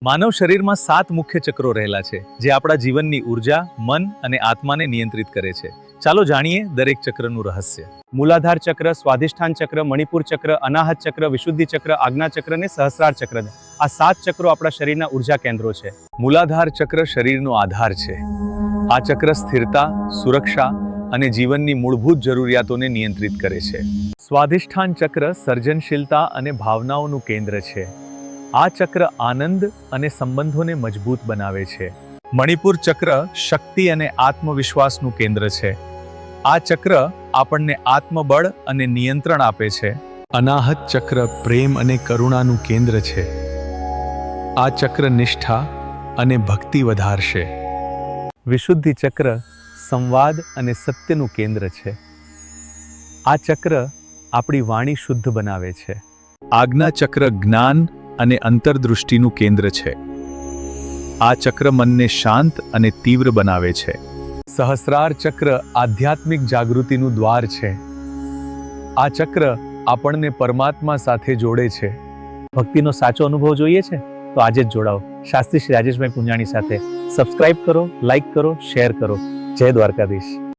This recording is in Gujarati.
માનવ શરીરમાં 7 મુખ્ય ચક્રો રહેલા છે જે આપણા જીવનની ઉર્જા, મન અને આત્માને નિયંત્રિત કરે છે. ચાલો જાણીએ દરેક ચક્રનું રહસ્ય. મૂલાધાર ચક્ર, સ્વાધિષ્ઠાન ચક્ર, મણિપુર ચક્ર, અનાહત ચક્ર, વિશુદ્ધિ ચક્ર, આજ્ઞા ચક્ર અને સહસ્રાર ચક્ર. આ 7 ચક્રો આપણા શરીરના ઉર્જા કેન્દ્રો છે. મૂલાધાર ચક્ર શરીરનો આધાર છે. આ ચક્ર સ્થિરતા, સુરક્ષા અને જીવનની મૂળભૂત જરૂરિયાતોને નિયંત્રિત કરે છે. સ્વાધિષ્ઠાન ચક્ર સર્જનશીલતા અને ભાવનાઓનું કેન્દ્ર છે. આ ચક્ર આનંદ અને સંબંધોને મજબૂત બનાવે છે. મણિપુર ચક્ર શક્તિ અને આત્મવિશ્વાસનું કેન્દ્ર છે. આ ચક્ર આપણને આત્મબળ અને નિયંત્રણ આપે છે. અનાહત ચક્ર પ્રેમ અને કરુણાનું કેન્દ્ર છે. આ ચક્ર નિષ્ઠા અને ભક્તિ વધારશે. વિશુદ્ધિ ચક્ર સંવાદ અને સત્યનું કેન્દ્ર છે. આ ચક્ર આપણી વાણી શુદ્ધ બનાવે છે. આજ્ઞા ચક્ર જ્ઞાન અને અંતરદૃષ્ટિનું કેન્દ્ર છે. આ ચક્ર મનને શાંત અને તીવ્ર બનાવે છે. સહસ્રાર ચક્ર આધ્યાત્મિક જાગૃતિનું દ્વાર છે. આ ચક્ર આપણને પરમાત્મા સાથે જોડે છે. ભક્તિનો સાચો અનુભવ જોઈએ છે તો આજે જ જોડાઓ શાસ્ત્રી શ્રી રાજેશભાઈ પુંજાણી સાથે. સબસ્ક્રાઇબ કરો, લાઈક કરો, શેર કરો. જય દ્વારકાધીશ.